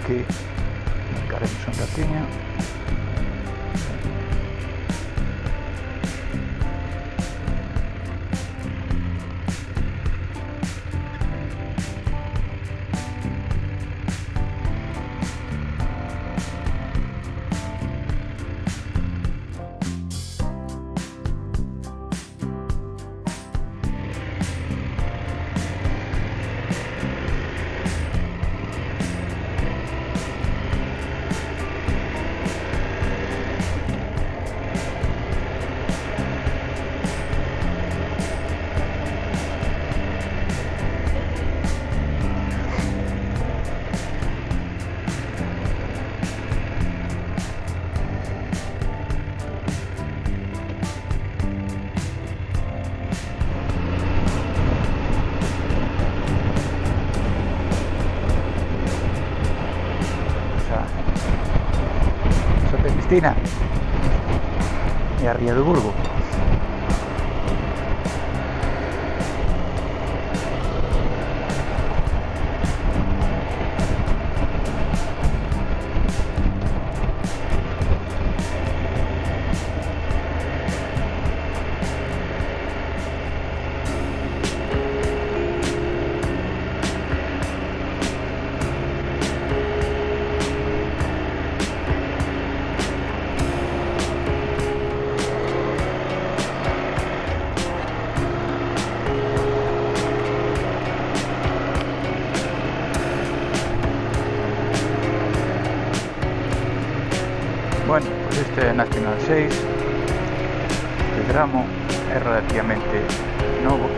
que carguemos un ratinho. Cristina e a Ría do Burgo. Bueno, pues este Nacional 6, este tramo es relativamente novo.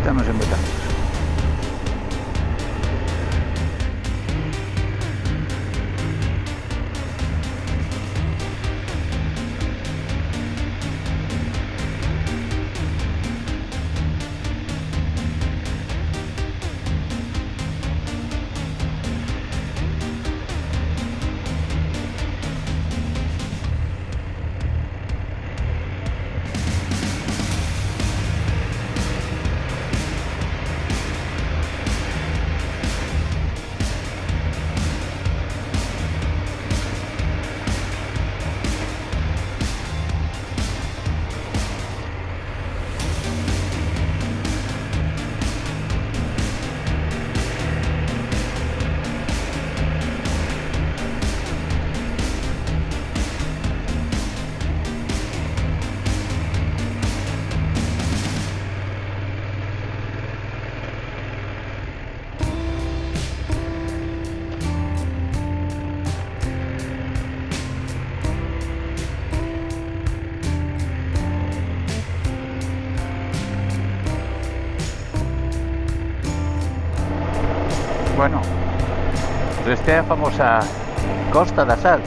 Estamos en Betanzos. Bueno, pues esta é a famosa Costa da Sal.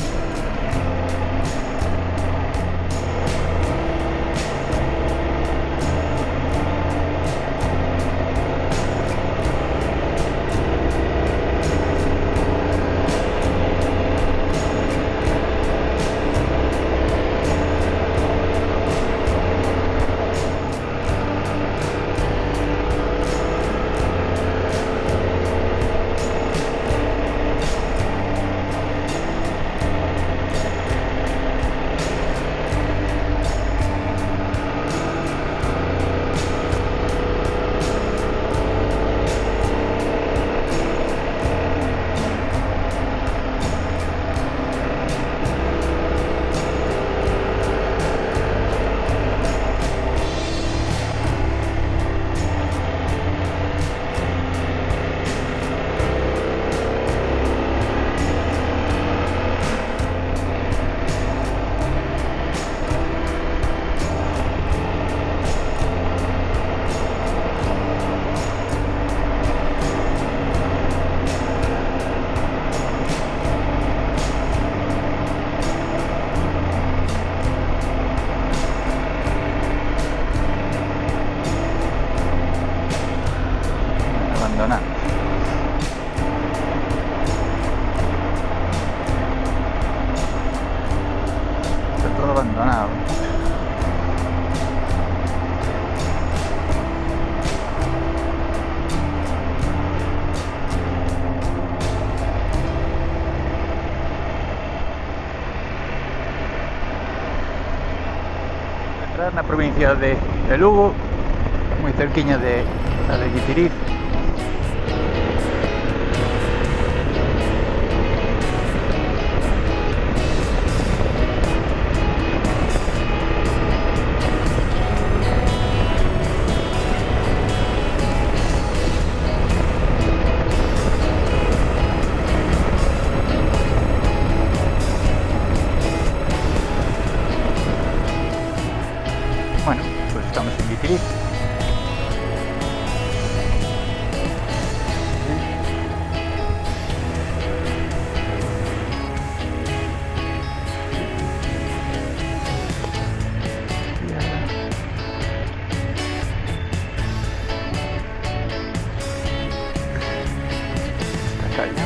abandonado. En la provincia de Lugo, muy cerquiña de la de Guitiriz. Bueno, pues estamos en Guitiriz. Esta calle.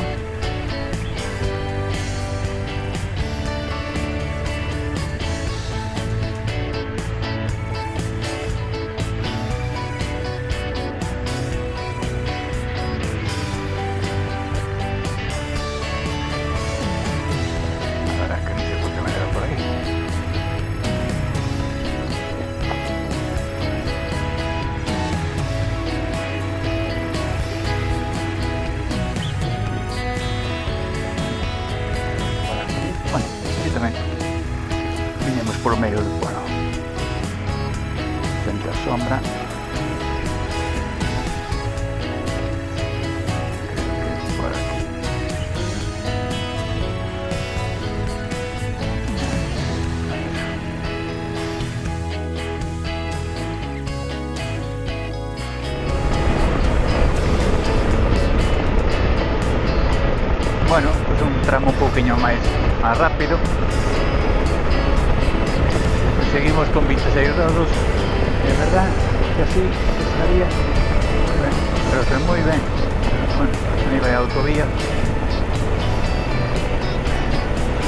Vinimos por medio del pueblo, frente a sombra. Creo que por aquí. Bueno, pues un tramo un poquinho más rápido. Seguimos con 26 grados, de verdad que así estaría ben, pero estoy muy bien. Bueno, a nivel de autovía,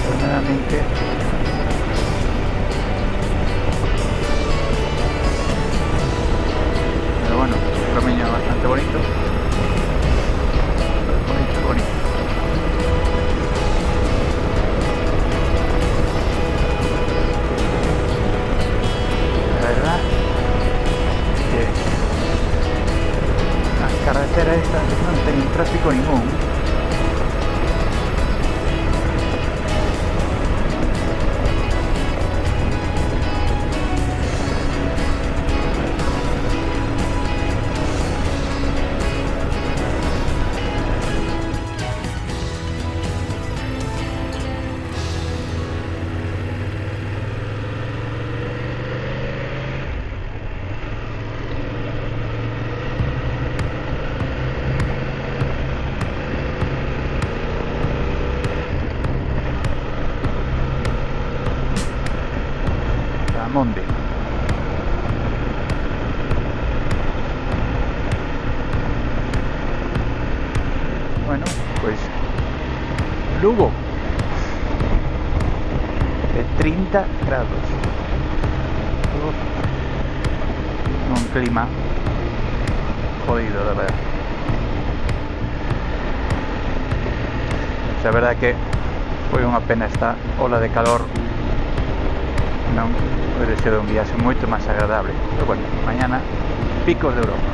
primeramente pero bueno, un camino bastante bonito, bonito. Carretera esta no tiene tráfico ningún. Monde. Bueno, pues Lugo de 30 grados. Un clima jodido, la verdad. La verdad que foi unha pena esta ola de calor. Non pode ser un viaxe moito máis agradable, pero bueno, mañana picos de Europa,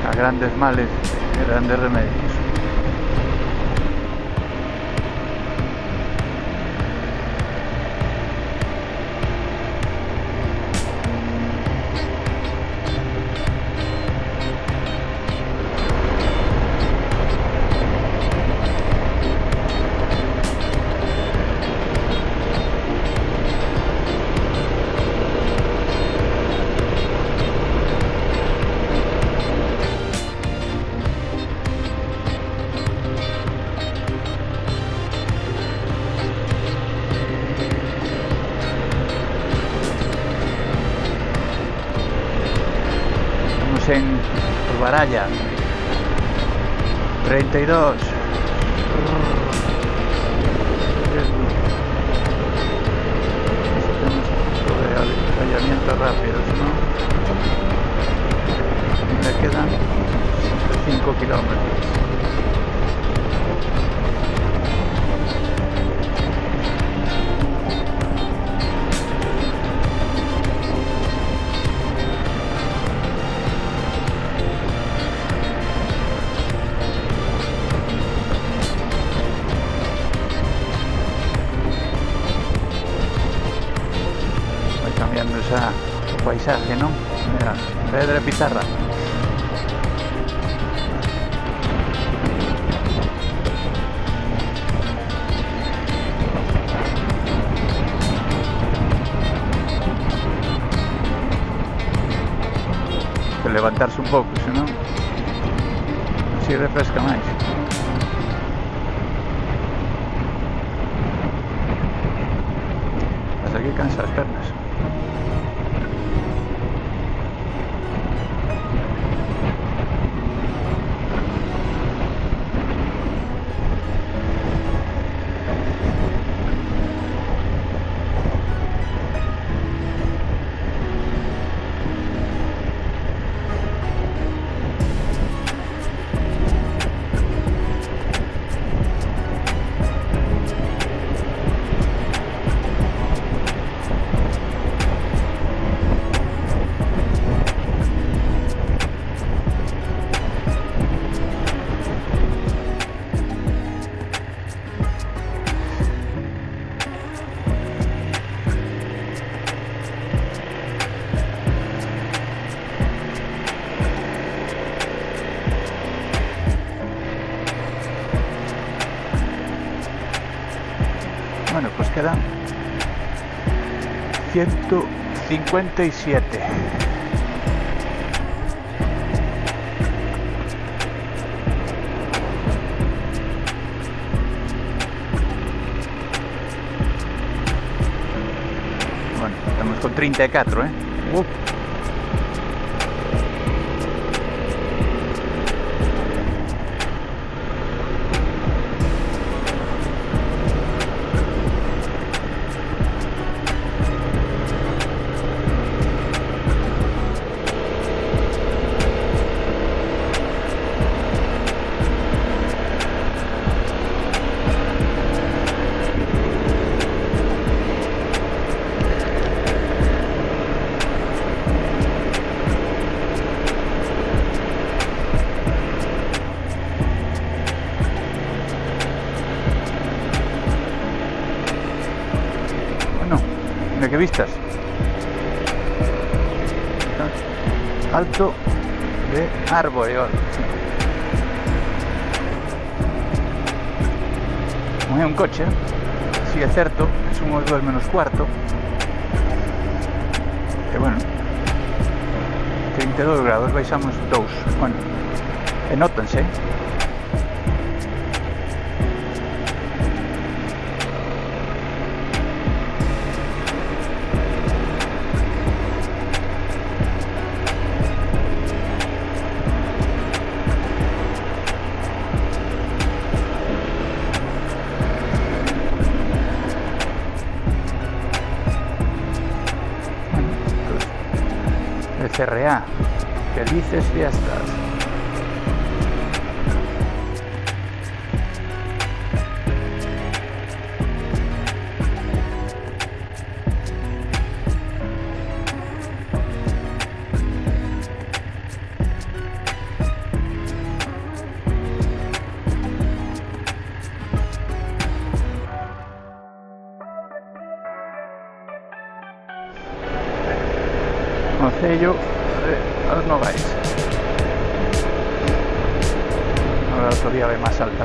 a grandes males e grandes remedios. En Baralla 32. preciosa o paisaje, non? Mira, pedra e pizarra. Que levantarse un pouco, senón así refresca máis. Hasta aquí cansa as pernas. Bueno, pues quedan 157. Bueno, estamos con 34, ¿eh? ¿De qué vistas? Alto de Arboreol. Non é un coche, si é certo, son os 2 menos cuarto. E bueno, 32 grados, baixamos 2. Bueno, e nótanse. CRA, felices fiestas. Concello de Os Nogais. Ahora la autovía ve más alta.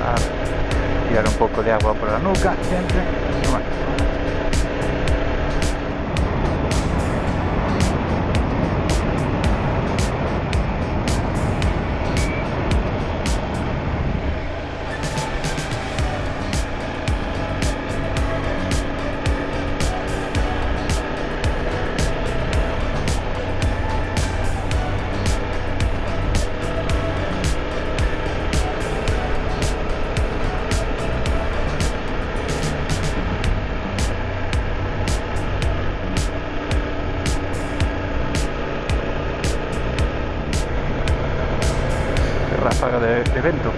A tirar un poco de agua por la nuca siempre. Y bueno. Ráfaga de vento.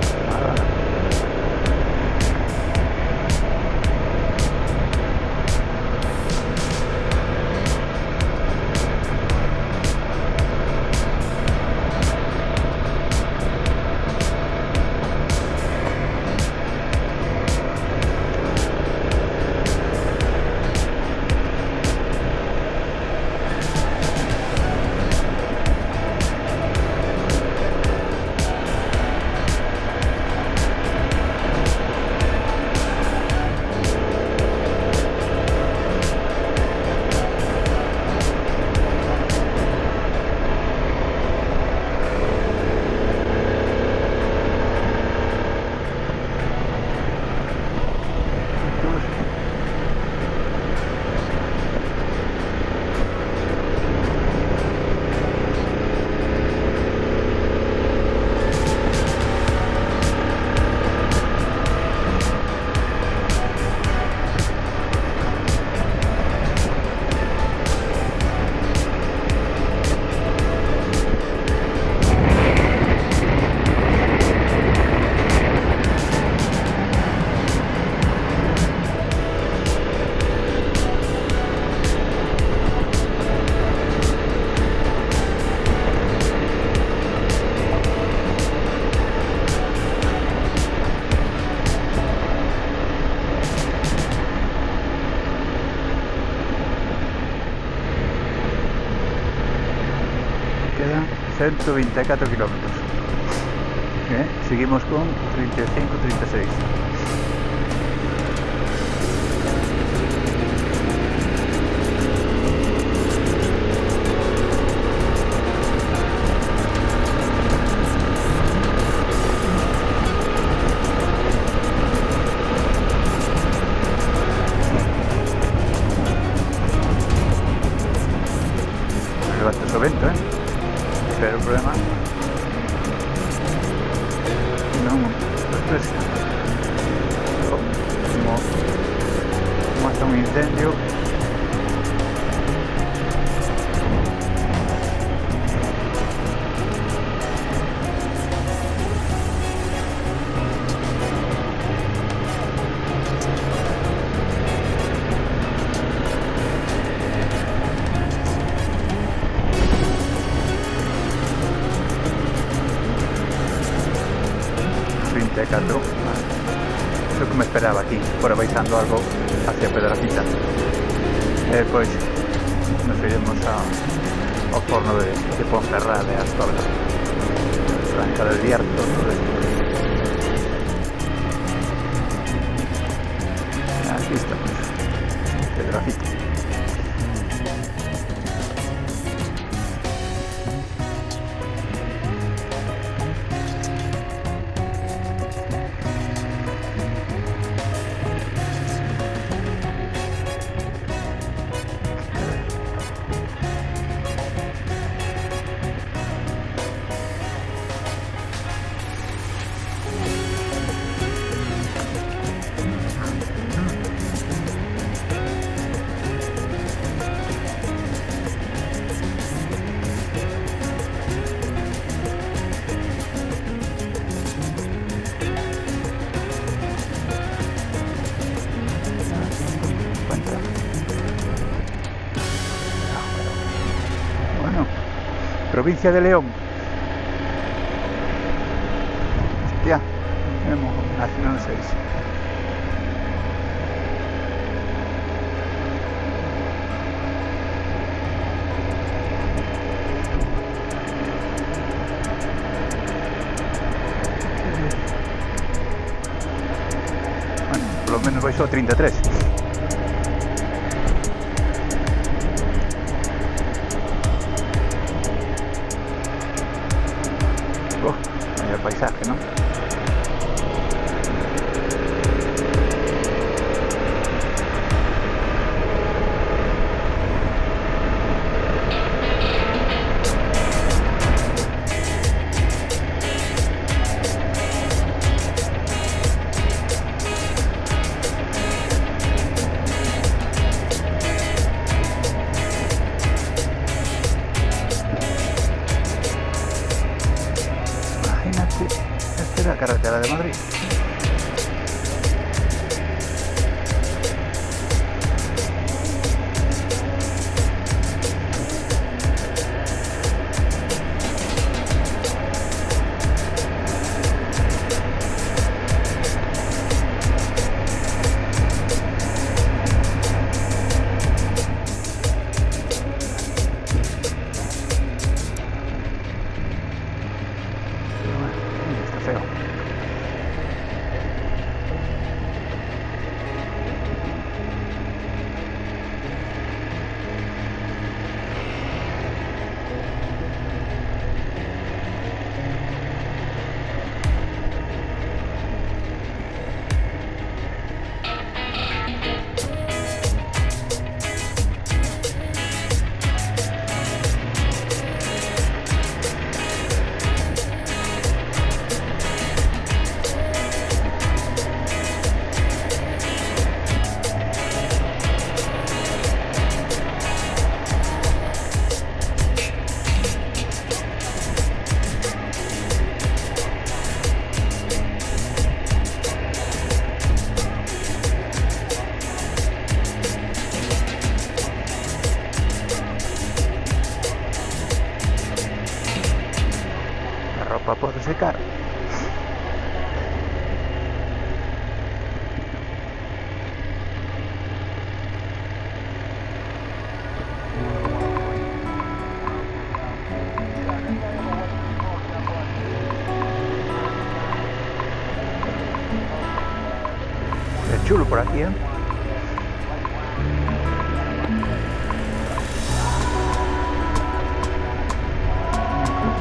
124 kilómetros. Seguimos con 35-36. Levanto vento, pero el problema non refresca. Como hasta un incendio. Catro. Eso que me esperaba aquí, por baixando algo hacia Pedrafita. Pois nos iremos ao forno de Ponferrada e as Toblas, Franca del Bierzo, todo esto. Aquí estamos, Pedrafita. Provincia de León. Hostia, tenemos Nacional 6. Bueno, por lo menos vais a 33. Vaya paisaje, ¿no? Esta es la carretera de Madrid. Está feo. Para poder secar. por aquí, ¿eh?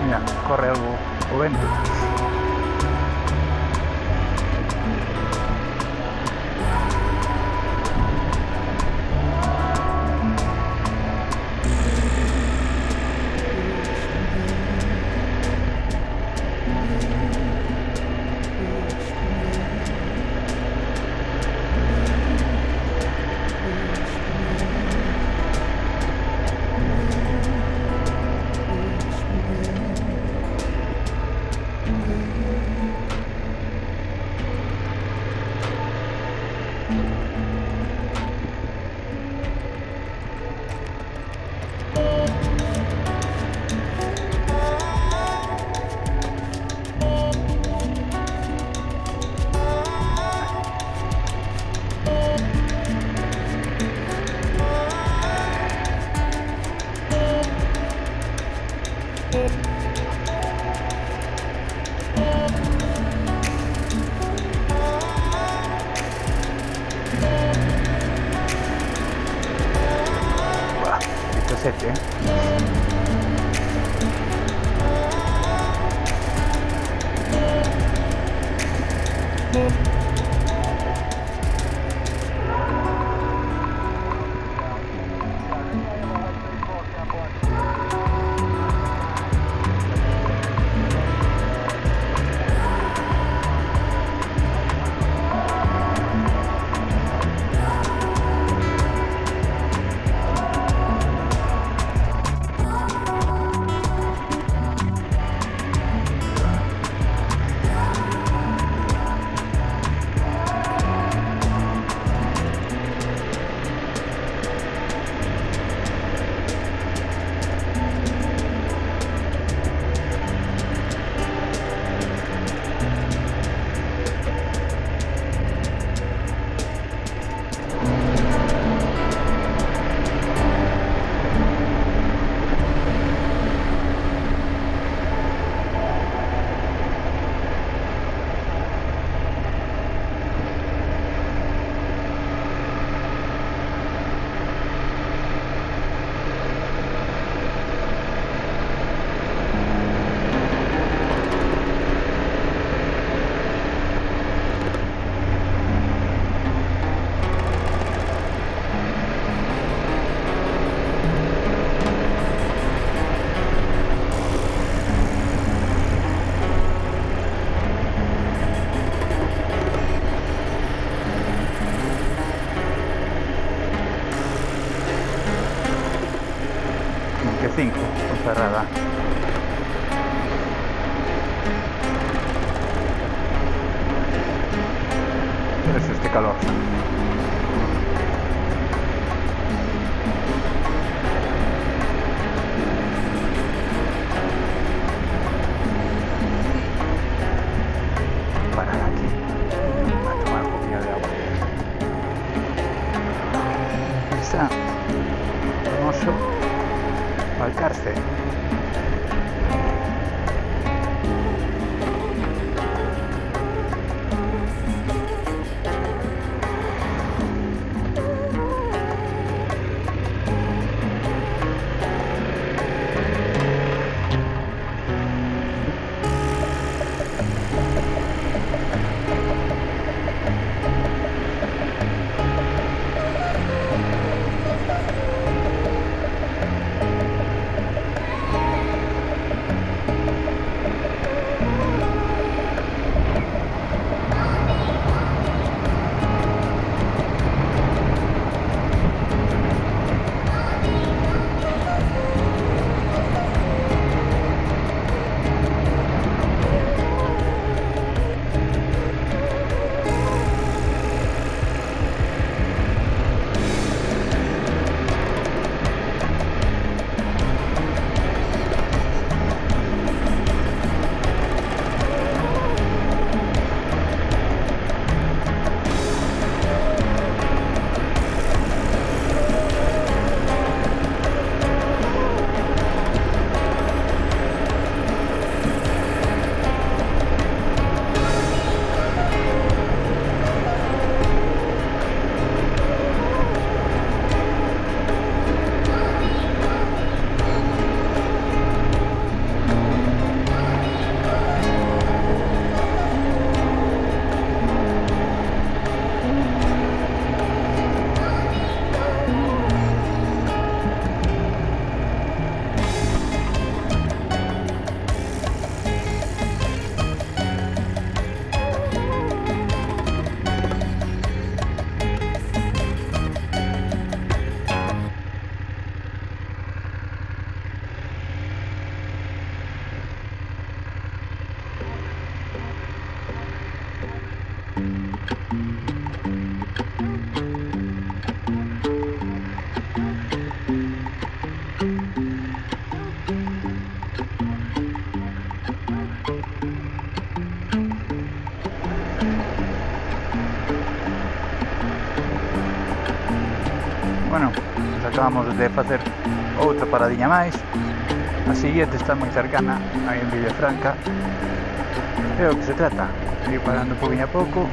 Mira, corre algo o vento. Esto es que 5 con cerrada. ¿Qué es este calor? Parar aquí a tomar un poquillo de agua. Está hermoso Balcarce. Bueno, nos acabamos de facer outra paradiña máis. A seguinte está moi cercana, aí en Villafranca. É o que se trata, ir parando poquinho a pouco.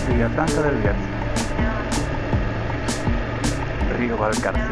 Villafranca del Bierzo, Río Valcarce.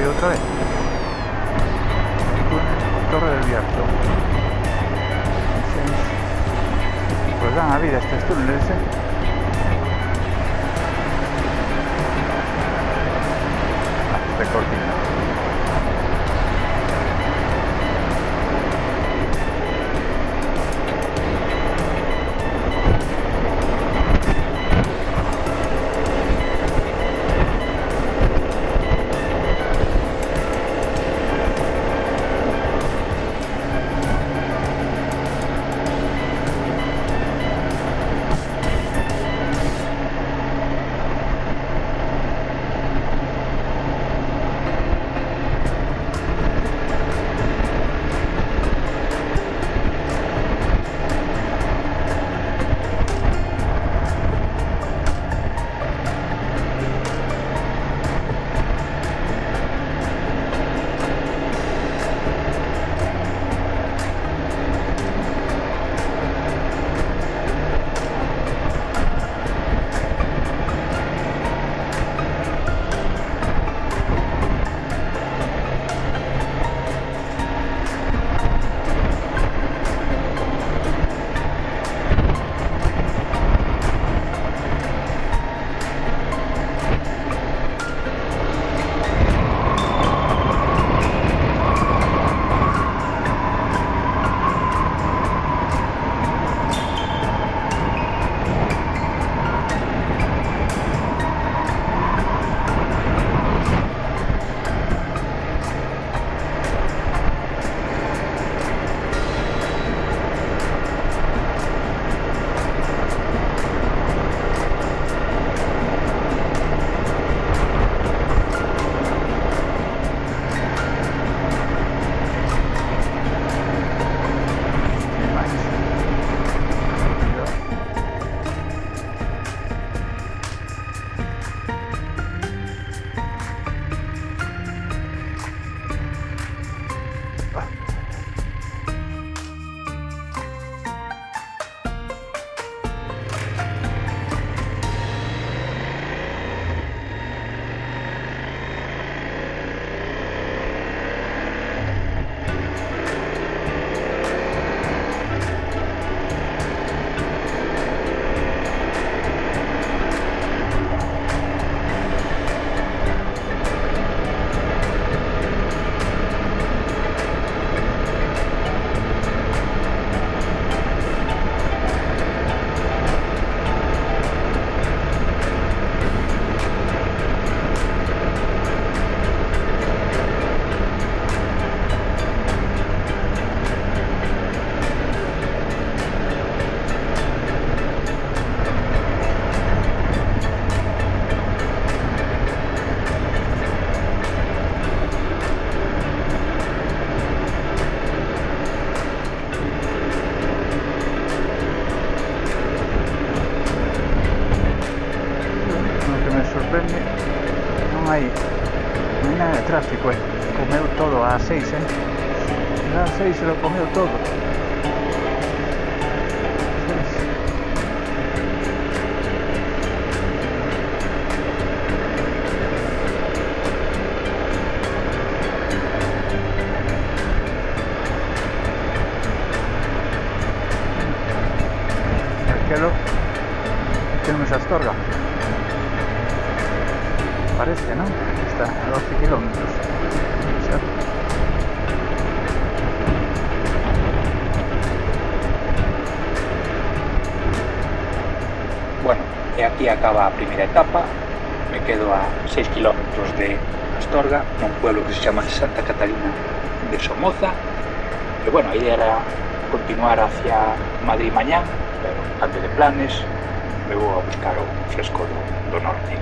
caído otra vez. Torre del Bierzo. Pues dan a vida estos túneles, de cortina. Non hai nada de tráfico, comeu todo a 6, a 6 se lo comeu todo. Aquelo temos a Astorga. Parece, ¿no? Está a 12 kilómetros. Bueno, y aquí acaba a primeira etapa. Me quedo a 6 kilómetros de Astorga, un pueblo que se llama Santa Catarina de Somoza. E bueno, a idea era continuar hacia Madrid mañá, pero antes de planes me vou a buscar o fresco do norte.